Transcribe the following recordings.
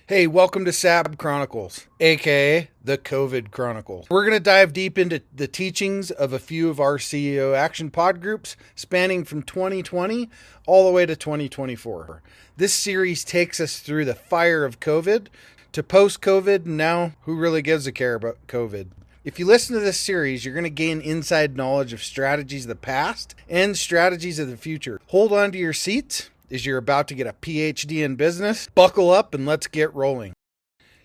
Hey, welcome to SAB Chronicles, aka the COVID Chronicles. We're going to dive deep into the teachings of a few of our CEO Action Pod groups spanning from 2020 all the way to 2024. This series takes us through the fire of COVID to post-COVID, and now who really gives a care about COVID? If you listen to this series, you're going to gain inside knowledge of strategies of the past and strategies of the future. Hold on to your seats as you're about to get a PhD in business. Buckle up and let's get rolling.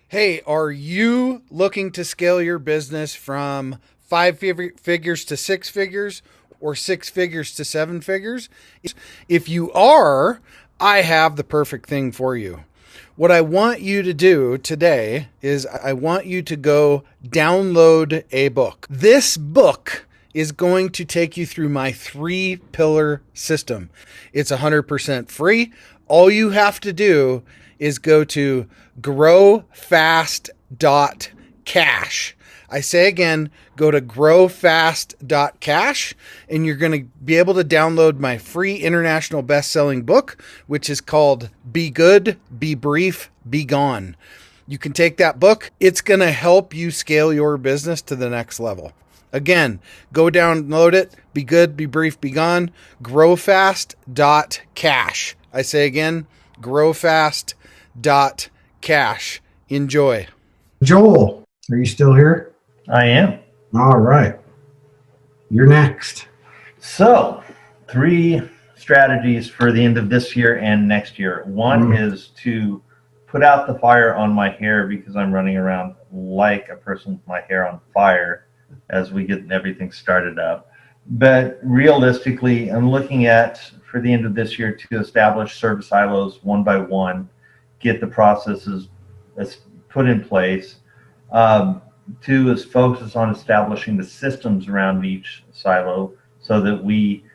Hey, are you looking to scale your business from 5 figures to 6 figures or 6 figures to 7 figures? If you are, I have the perfect thing for you. What I want you to do today is I want you to go download a book. This book is going to take you through my 3-pillar system. It's 100% free. All you have to do is go to growfast.cash. I say again, go to growfast.cash and you're going to be able to download my free international best-selling book, which is called Be Good, Be Brief, Be Gone. You can take that book. It's going to help you scale your business to the next level. Again, go download it. Be good, be brief, be gone. Growfast.cash. I say again, growfast.cash. Enjoy. Joel, are you still here? I am. All right. You're next. So, 3 strategies for the end of this year and next year. One is to put out the fire on my hair because I'm running around like a person with my hair on fire as we get everything started up. But realistically, I'm looking at, for the end of this year, to establish service silos one by one, get the processes put in place. 2 is focus on establishing the systems around each silo so that we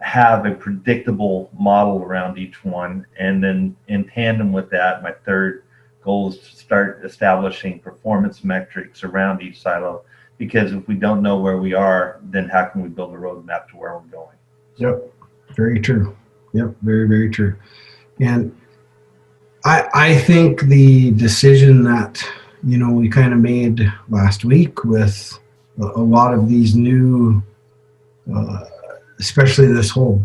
have a predictable model around each one. And then in tandem with that, my 3rd goal is to start establishing performance metrics around each silo. Because if we don't know where we are, then how can we build a roadmap to where we're going? Yep, very true. Yep, very, very true. And I think the decision that, we kind of made last week with a lot of these new, especially this whole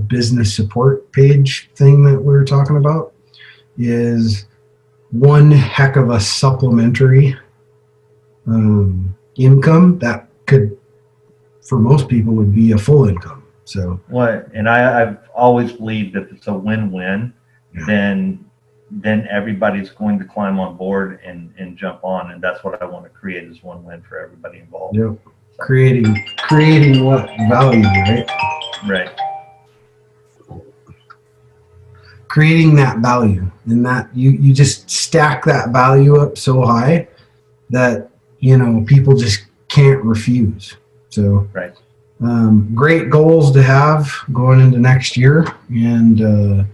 business support page thing that we were talking about, is one heck of a supplementary income that could, for most people, would be a full income. So and I've always believed if it's a win-win, then everybody's going to climb on board and jump on, and that's what I want to create, is one win for everybody involved. Yep. Creating what value, right? Right. Creating that value, and that you just stack that value up so high that people just can't refuse. So right. Great goals to have going into next year, and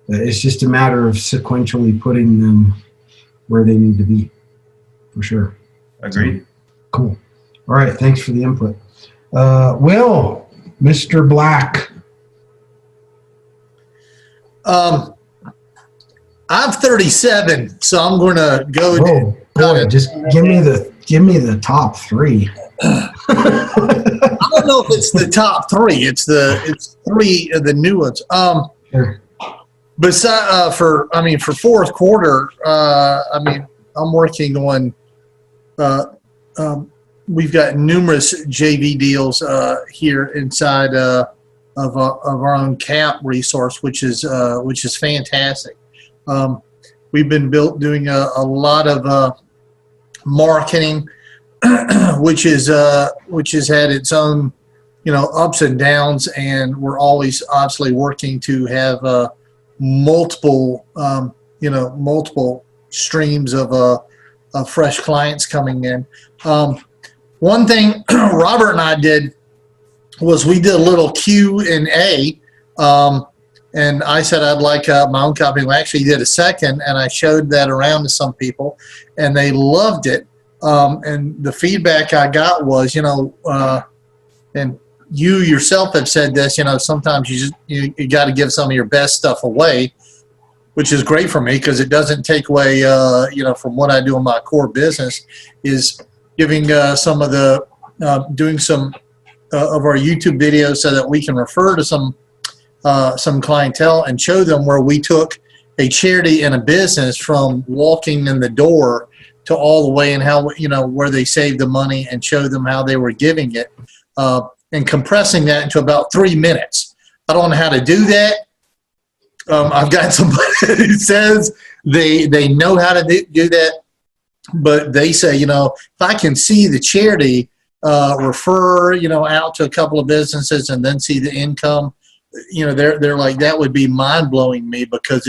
it's just a matter of sequentially putting them where they need to be, for sure. Agreed. So, cool. All right, thanks for the input. Will, Mr. Black. I'm 37, so I'm going to go. Just give me the top 3. I don't know if it's the top 3. It's 3 of the new ones. Sure. For 4th quarter, I'm working on. We've got numerous JV deals here inside of our own CAP resource, which is fantastic. We've been doing a lot of marketing, which has had its own, ups and downs, and we're always obviously working to have multiple streams of fresh clients coming in. One thing Robert and I did was we did a little Q&A. And I said I'd like my own company. We actually did a second, and I showed that around to some people, and they loved it. And the feedback I got was, and you yourself have said this, sometimes you got to give some of your best stuff away. which is great for me because it doesn't take away, from what I do in my core business, is giving some of the, doing some of our YouTube videos so that we can refer to some clientele and show them where we took a charity and a business from walking in the door to all the way and how, where they saved the money, and show them how they were giving it, and compressing that into about 3 minutes. I don't know how to do that. I've got somebody who says they know how to do that, but they say, if I can see the charity refer, out to a couple of businesses and then see the income, they're like, that would be mind blowing me, because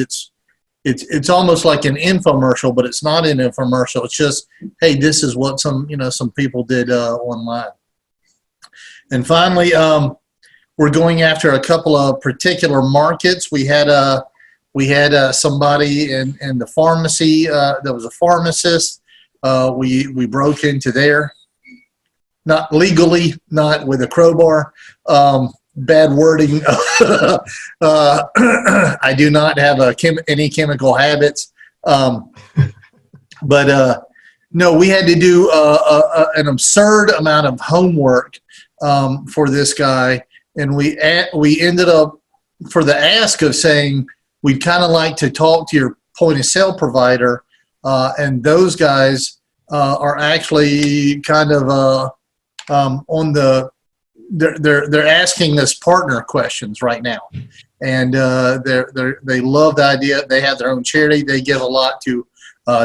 it's almost like an infomercial, but it's not an infomercial. It's just, hey, this is what some people did online. And finally, we're going after a couple of particular markets. We had somebody in the pharmacy that was a pharmacist. We broke into there, not legally, not with a crowbar. Bad wording. I do not have any chemical habits, but no, we had to do an absurd amount of homework for this guy, and we ended up, for the ask of saying, we'd kind of like to talk to your point of sale provider, and those guys are actually kind of on the. They're asking us partner questions right now, and they love the idea. They have their own charity. They give a lot to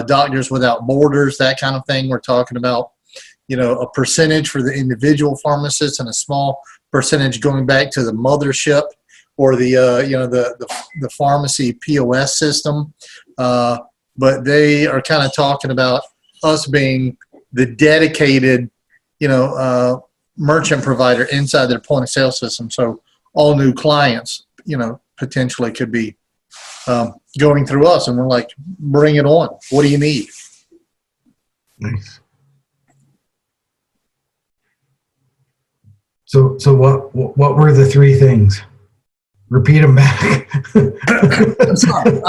Doctors Without Borders, that kind of thing. We're talking about, a percentage for the individual pharmacist and a small percentage going back to the mothership or the pharmacy POS system. But they are kind of talking about us being the dedicated, merchant provider inside their point of sale system. So all new clients, potentially could be going through us, and we're like, bring it on. What do you need? Nice. So what were the 3 things? Repeat them back. I'm sorry.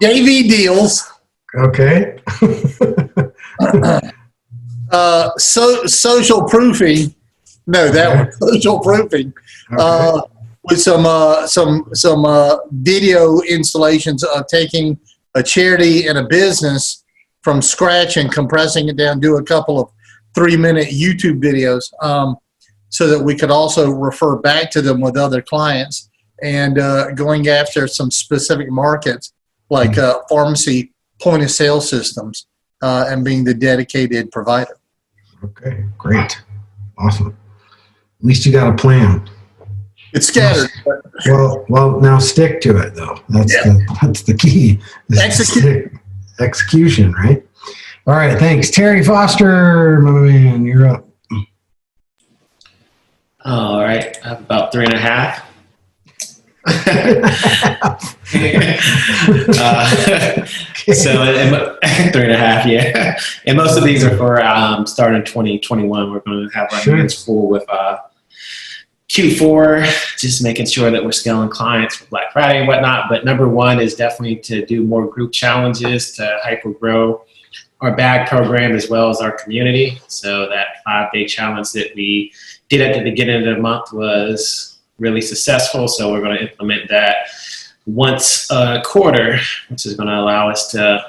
JV deals. Okay. Social proofing. No, that was social proofing. Okay. With some video installations of taking a charity and a business from scratch and compressing it down, do a couple of 3-minute YouTube videos, so that we could also refer back to them with other clients, and going after some specific markets like pharmacy point of sale systems, and being the dedicated provider. Okay, great. Awesome. At least you got a plan. It's scattered. Well, now stick to it, though. That's the key. Execution, right? All right, thanks. Terry Foster, my man, you're up. All right, I have about 3.5. So 3.5, yeah. And most of these are for starting 2021. We're going to have our hands full with Q4, just making sure that we're scaling clients for Black Friday and whatnot. But number 1 is definitely to do more group challenges to hyper grow our bag program as well as our community. So that 5-day challenge that we did at the beginning of the month was really successful. So we're going to implement that once a quarter, which is going to allow us to,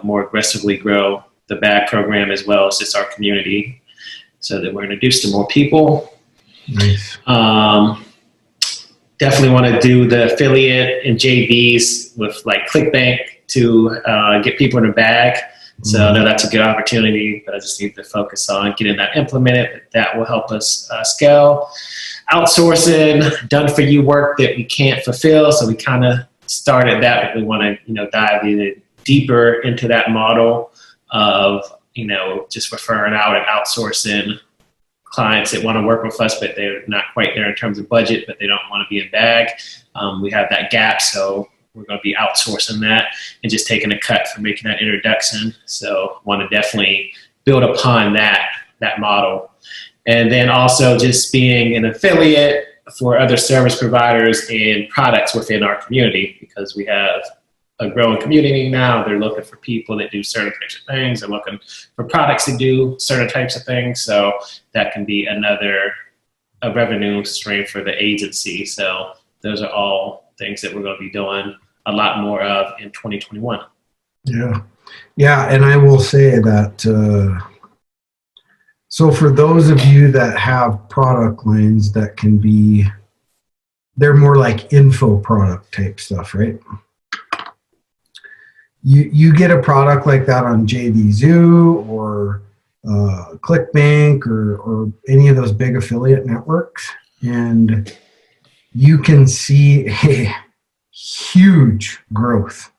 more aggressively grow the bag program as well as just our community, so that we're introduced to more people. Nice. Definitely want to do the affiliate and JVs with like ClickBank to get people in a bag. So I know that's a good opportunity, but I just need to focus on getting that implemented. That will help us scale. Outsourcing done-for-you work that we can't fulfill. So we kind of started that, but we want to, dive even deeper into that model of, just referring out and outsourcing clients that want to work with us, but they're not quite there in terms of budget, but they don't want to be in bag. We have that gap, so we're going to be outsourcing that and just taking a cut for making that introduction. So want to definitely build upon that model. And then also just being an affiliate for other service providers and products within our community, because we have a growing community now. They're looking for people that do certain types of things. They're looking for products that do certain types of things. So that can be a revenue stream for the agency. So those are all things that we're going to be doing a lot more of in 2021. Yeah. And I will say that, so for those of you that have product lines that can be, they're more like info product type stuff, right? You get a product like that on JVZoo or ClickBank or any of those big affiliate networks, and you can see a huge growth,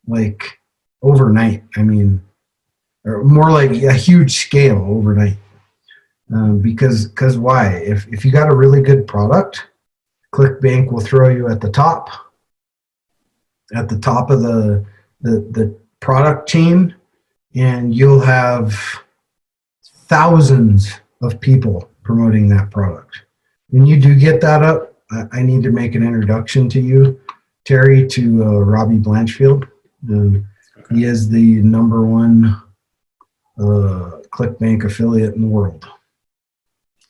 like overnight. I mean, or more like a huge scale overnight. Because why? If you got a really good product, ClickBank will throw you at the top of the product chain, and you'll have thousands of people promoting that product. When you do get that up, I need to make an introduction to you, Terry, to Robbie Blanchfield. He is the #1 ClickBank affiliate in the world.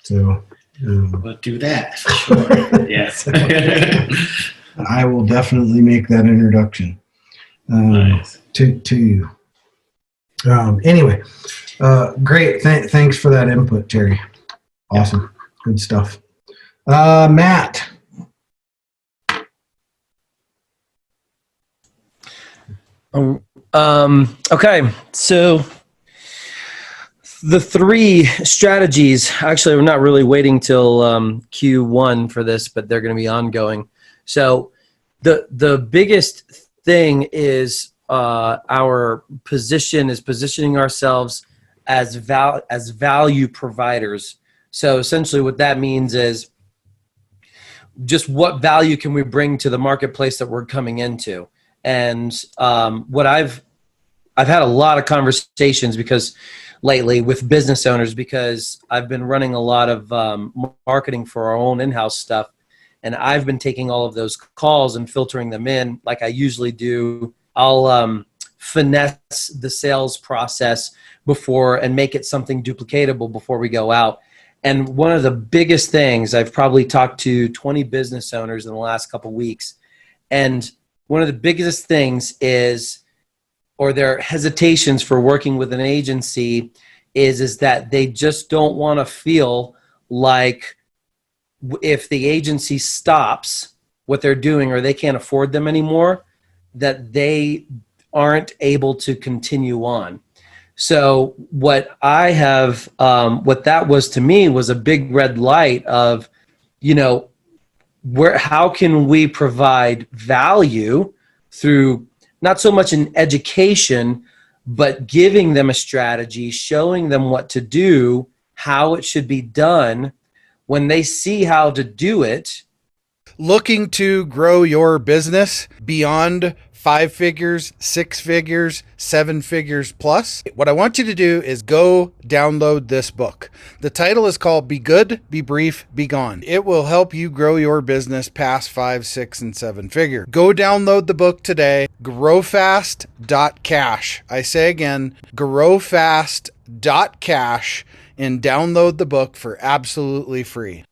So we'll do that for sure. Yes. I will definitely make that introduction. Nice. to you. Anyway, great. Thanks for that input, Terry. Awesome. Good stuff. Matt. Okay, so the 3 strategies, actually, we're not really waiting till Q1 for this, but they're going to be ongoing. So the biggest thing is our position is positioning ourselves as value providers. So essentially what that means is just what value can we bring to the marketplace that we're coming into. And what I've had a lot of conversations lately with business owners, because I've been running a lot of marketing for our own in-house stuff. And I've been taking all of those calls and filtering them in like I usually do. I'll finesse the sales process before and make it something duplicatable before we go out. And one of the biggest things, I've probably talked to 20 business owners in the last couple of weeks. And one of the biggest things is, or their hesitations for working with an agency is that they just don't want to feel like if the agency stops what they're doing or they can't afford them anymore, that they aren't able to continue on. So what I have, what that was to me was a big red light of, how can we provide value through not so much an education, but giving them a strategy, showing them what to do, how it should be done. When they see how to do it. Looking to grow your business beyond 5 figures, 6 figures, 7 figures plus? What I want you to do is go download this book. The title is called Be Good, Be Brief, Be Gone. It will help you grow your business past 5, 6, and 7 figure. Go download the book today, growfast.cash. I say again, growfast.cash, and download the book for absolutely free.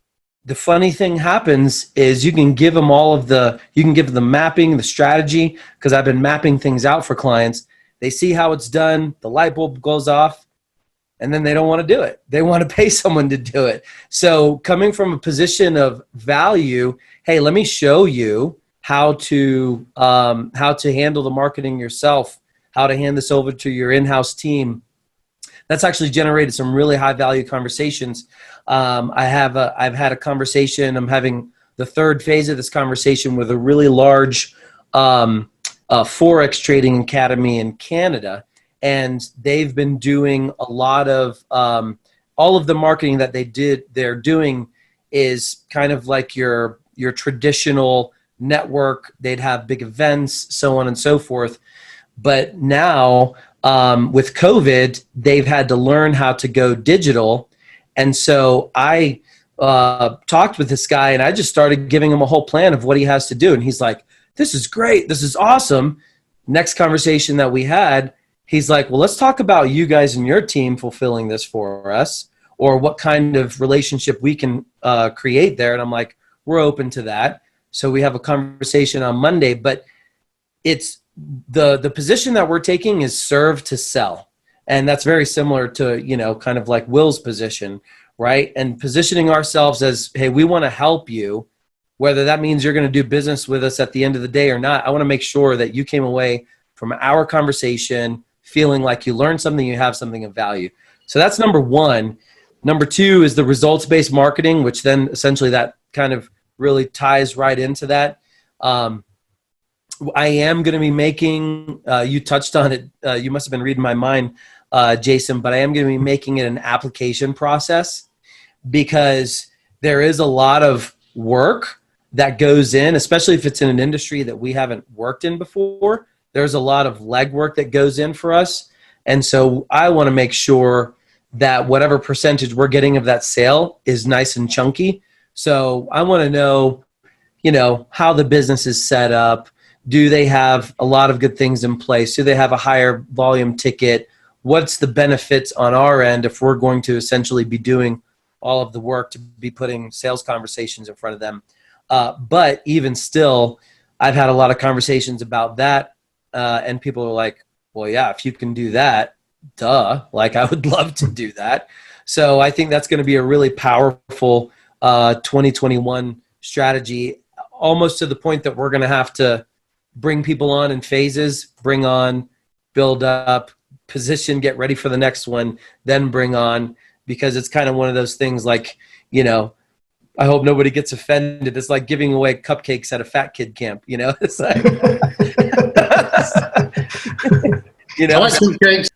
The funny thing happens is you can give them the mapping, the strategy, because I've been mapping things out for clients. They see how it's done, the light bulb goes off, and then they don't want to do it. They want to pay someone to do it. So coming from a position of value, hey, let me show you how to handle the marketing yourself, how to hand this over to your in-house team. That's actually generated some really high value conversations. I've had a conversation. I'm having the 3rd phase of this conversation with a really large Forex trading academy in Canada. And they've been doing a lot of, all of the marketing that they're doing is kind of like your traditional network. They'd have big events, so on and so forth. But now, with COVID, they've had to learn how to go digital. And so I talked with this guy, and I just started giving him a whole plan of what he has to do. And he's like, this is great. This is awesome. Next conversation that we had, he's like, well, let's talk about you guys and your team fulfilling this for us, or what kind of relationship we can create there. And I'm like, we're open to that. So we have a conversation on Monday, but it's the position that we're taking is serve to sell. And that's very similar to, you know, kind of like Will's position, right? And positioning ourselves as, hey, we want to help you, whether that means you're going to do business with us at the end of the day or not. I want to make sure that you came away from our conversation feeling like you learned something, you have something of value. So that's number one. Number two is the results-based marketing, which then essentially that kind of really ties right into that. I am going to be making, you touched on it, you must have been reading my mind, Jason, but I am going to be making it an application process, because there is a lot of work that goes in, especially if it's in an industry that we haven't worked in before. There's a lot of legwork that goes in for us. And so I want to make sure that whatever percentage we're getting of that sale is nice and chunky. So I want to know, you know, how the business is set up. Do they have a lot of good things in place? Do they have a higher volume ticket? What's the benefits on our end if we're going to essentially be doing all of the work to be putting sales conversations in front of them? But even still, I've had a lot of conversations about that. And people are like, well, yeah, if you can do that, duh, like I would love to do that. So I think that's going to be a really powerful 2021 strategy, almost to the point that we're going to have to bring people on in phases, bring on, build up, position, get ready for the next one, then bring on, because it's kind of one of those things like, you know, I hope nobody gets offended. It's like giving away cupcakes at a fat kid camp, you know? It's like, you know, cupcakes.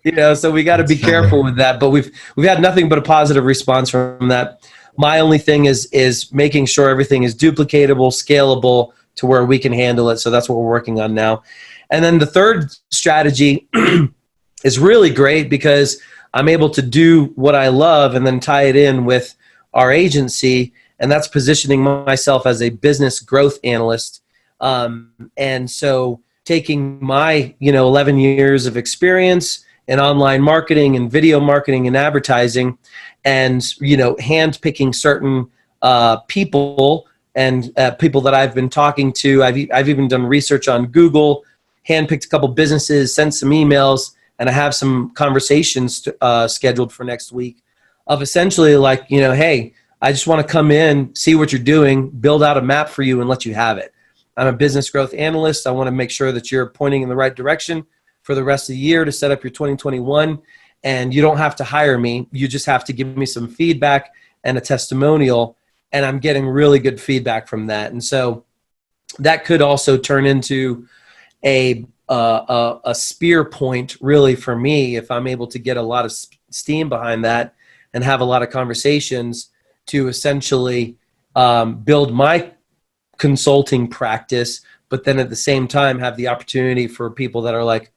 you know, so we got to be careful with that, but we've had nothing but a positive response from that. My only thing is making sure everything is duplicatable, scalable to where we can handle it. So that's what we're working on now. And then the third strategy is really great because I'm able to do what I love and then tie it in with our agency. And that's positioning myself as a business growth analyst. And so taking my, 11 years of experience in online marketing and video marketing and advertising, and, hand-picking certain people and people that I've been talking to. I've even done research on Google, hand-picked a couple businesses, sent some emails, and I have some conversations scheduled for next week of essentially like, hey, I just want to come in, see what you're doing, build out a map for you and let you have it. I'm a business growth analyst. I want to make sure that you're pointing in the right direction for the rest of the year to set up your 2021. And you don't have to hire me. You just have to give me some feedback and a testimonial. And I'm getting really good feedback from that. And so that could also turn into a spear point really for me if I'm able to get a lot of steam behind that and have a lot of conversations to essentially build my consulting practice, but then at the same time have the opportunity for people that are like,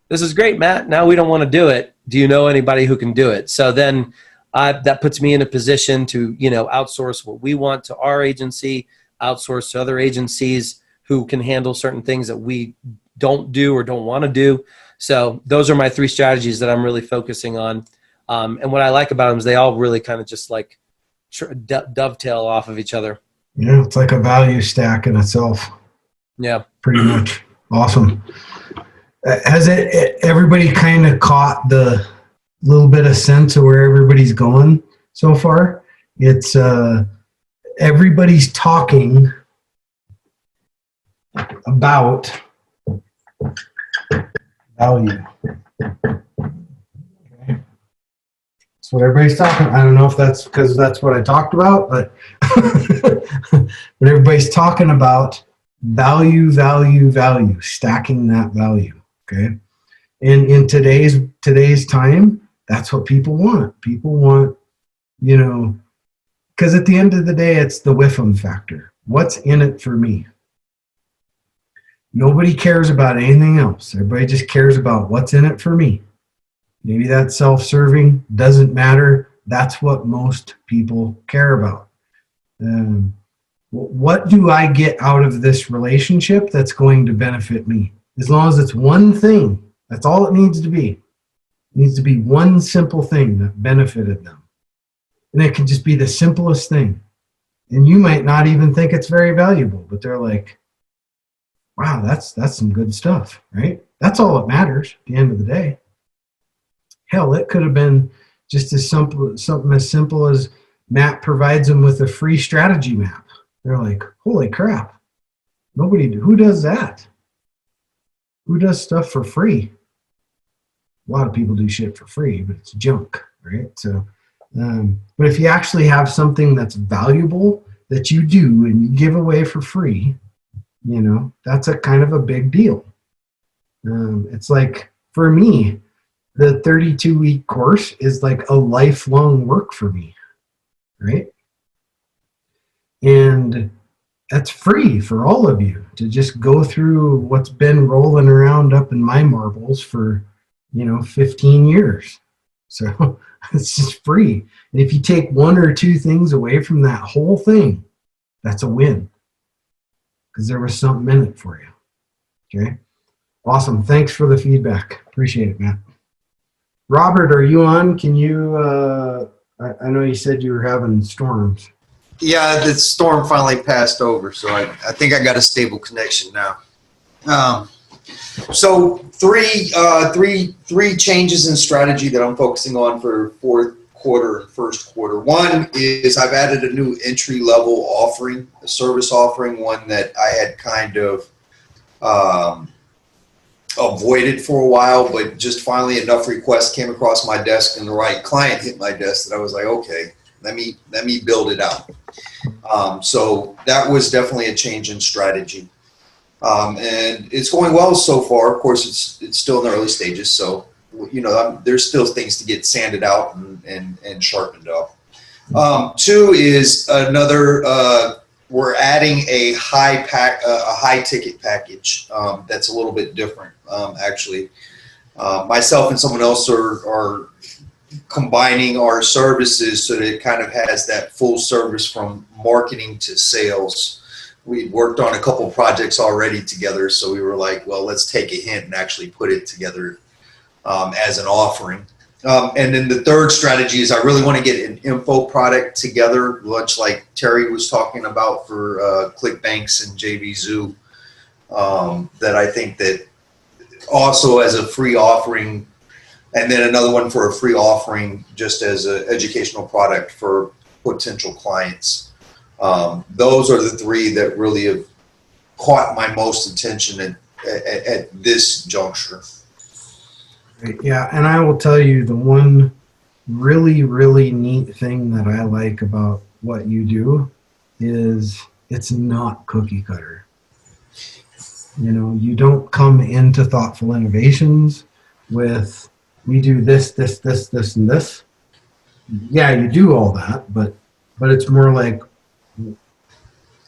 this is great, Matt. Now we don't want to do it. Do you know anybody who can do it? So then that puts me in a position to, outsource what we want to our agency, outsource to other agencies who can handle certain things that we don't do or don't want to do. So those are my three strategies that I'm really focusing on. And what I like about them is they all really kind of just like dovetail off of each other. Yeah, it's like a value stack in itself. Yeah. Pretty much. Awesome. Has everybody kind of caught the little bit of sense of where everybody's going so far? It's everybody's talking about value. Okay. That's what everybody's talking. I don't know if that's because that's what I talked about, but but everybody's talking about value, stacking that value. Okay. And in today's time, that's what people want. People want, because at the end of the day, it's the whiffum factor. What's in it for me? Nobody cares about anything else. Everybody just cares about what's in it for me. Maybe that's self-serving, doesn't matter. That's what most people care about. What do I get out of this relationship that's going to benefit me? As long as it's one thing, that's all it needs to be. It needs to be one simple thing that benefited them. And it can just be the simplest thing. And you might not even think it's very valuable, but they're like, wow, that's some good stuff, right? That's all that matters at the end of the day. Hell, it could have been just as simple, something as simple as Matt provides them with a free strategy map. They're like, holy crap, who does that? Who does stuff for free? A lot of people do shit for free, but it's junk, right? So, but if you actually have something that's valuable that you do and you give away for free, you know, that's a kind of a big deal. It's like, for me, the 32-week course is like a lifelong work for me, right? And that's free for all of you to just go through what's been rolling around up in my marbles for, 15 years. So it's just free. And if you take one or two things away from that whole thing, that's a win, because there was something in it for you. Okay. Awesome. Thanks for the feedback. Appreciate it, Matt. Robert, are you on? Can you, I know you said you were having storms. Yeah, the storm finally passed over, so I think I got a stable connection now. So three changes in strategy that I'm focusing on for fourth quarter and first quarter. One is I've added a new entry level offering, a service offering, one that I had kind of avoided for a while, but just finally enough requests came across my desk and the right client hit my desk that I was like, okay, let me build it out. So that was definitely a change in strategy. And it's going well so far. Of course, it's still in the early stages. So, there's still things to get sanded out and sharpened up. Two is another, we're adding a high ticket package. That's a little bit different, actually. Myself and someone else are combining our services so that it kind of has that full service from marketing to sales. We worked on a couple projects already together, so we were like, well, let's take a hint and actually put it together as an offering. And then the third strategy is I really want to get an info product together, much like Terry was talking about for ClickBanks and JV Zoo, that I think that also as a free offering, and then another one for a free offering just as an educational product for potential clients. Those are the three that really have caught my most attention at this juncture. Yeah, and I will tell you the one really, really neat thing that I like about what you do is it's not cookie cutter. You don't come into Thoughtful Innovations with, we do this, this, this, this, and this. Yeah, you do all that, but it's more like,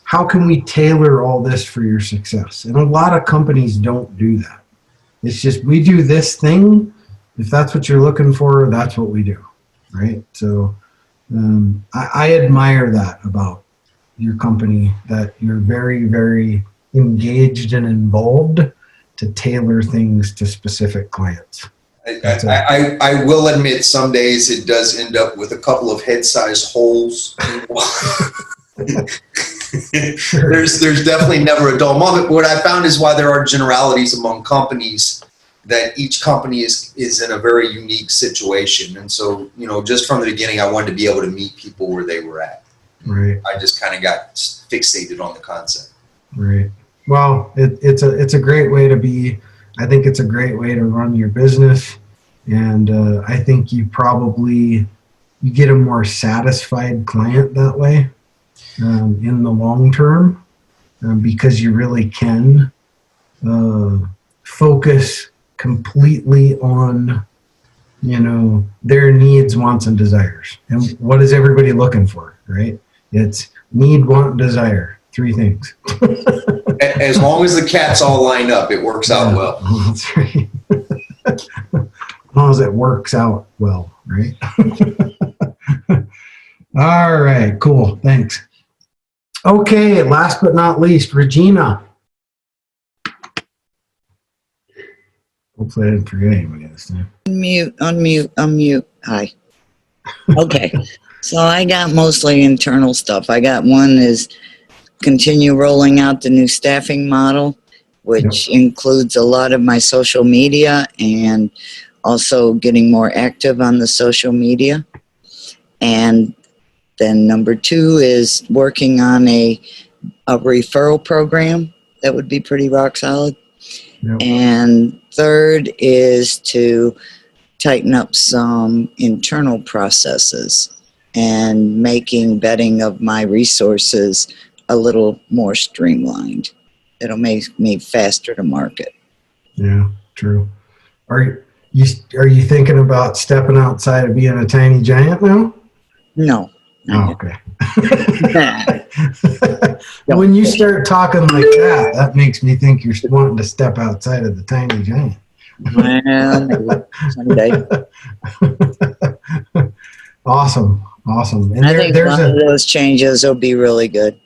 how can we tailor all this for your success? And a lot of companies don't do that. It's just, we do this thing. If that's what you're looking for, that's what we do, right? So I admire that about your company, that you're very, very engaged and involved to tailor things to specific clients. I will admit some days it does end up with a couple of head-sized holes. Sure. There's definitely never a dull moment. What I found is why there are generalities among companies, that each company is in a very unique situation. And so, just from the beginning, I wanted to be able to meet people where they were at. Right. I just kind of got fixated on the concept. Right. Well, it's a great way to be. I think it's a great way to run your business. And I think you get a more satisfied client that way. In the long term, because you really can focus completely on, their needs, wants, and desires. And what is everybody looking for, right? It's need, want, desire. 3 things. As long as the cats all line up, it works out well. That's right. As long as it works out well, right? All right, cool. Thanks. Okay, last but not least, Regina. Hopefully I didn't forget anybody this time. Unmute. Hi. Okay. So I got mostly internal stuff. I got one is continue rolling out the new staffing model, which includes a lot of my social media and also getting more active on the social media. And then number 2 is working on a referral program that would be pretty rock solid. Yep. And 3rd is to tighten up some internal processes and making vetting of my resources a little more streamlined. It'll make me faster to market. Yeah, true. Are you thinking about stepping outside of being a tiny giant now? No. Oh, okay. When you start talking like that, that makes me think you're wanting to step outside of the tiny giant. Well, someday. Awesome. And I think one of those changes will be really good.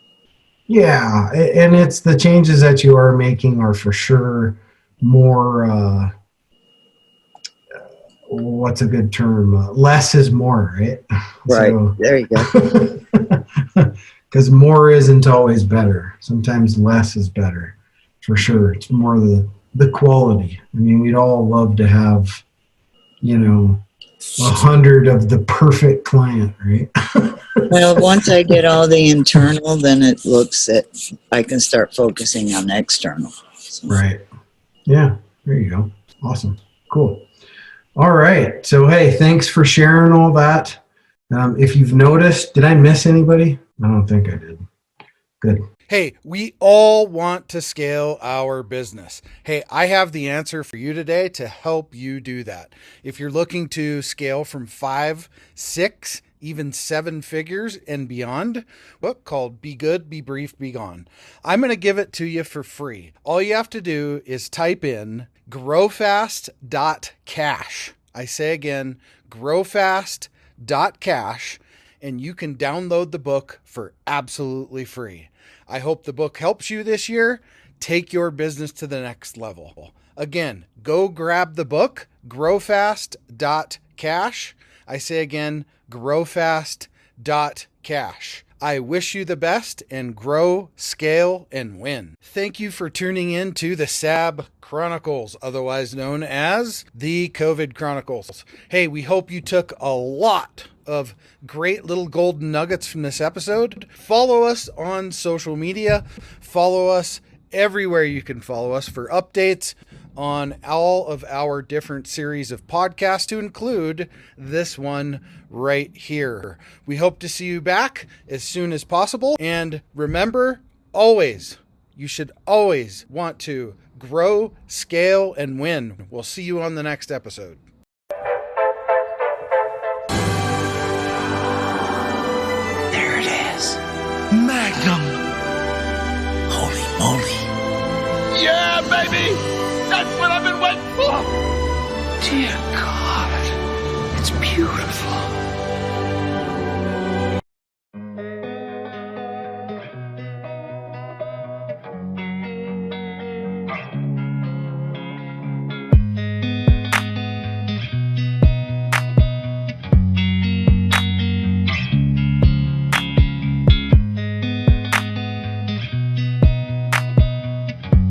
Yeah, and it's the changes that you are making are for sure more, what's a good term? Less is more, right? Right. So, there you go. because more isn't always better. Sometimes less is better, for sure. It's more the quality. I mean, we'd all love to have, 100 of the perfect client, right? Well, once I get all the internal, then it looks at I can start focusing on the external. So. Right. Yeah, there you go. Awesome. Cool. All right. So, hey, thanks for sharing all that. If you've noticed, did I miss anybody? I don't think I did. Good. Hey, we all want to scale our business. Hey, I have the answer for you today to help you do that. If you're looking to scale from 5, 6, even 7 figures and beyond, book called Be Good, Be Brief, Be Gone. I'm going to give it to you for free. All you have to do is type in growfast.cash. I say again, growfast.cash, and you can download the book for absolutely free. I hope the book helps you this year. Take your business to the next level. Again, go grab the book, growfast.cash. I say again, growfast.cash. I wish you the best and grow, scale, and win. Thank you for tuning in to the SAB Chronicles, otherwise known as the COVID Chronicles. Hey, we hope you took a lot of great little golden nuggets from this episode. Follow us on social media. Follow us everywhere you can follow us for updates on all of our different series of podcasts, to include this one right here. We hope to see you back as soon as possible. And remember, you should always want to grow, scale, and win. We'll see you on the next episode. There it is. Magnum. Holy moly. Yeah, baby! That's what I've been waiting for! Dear God.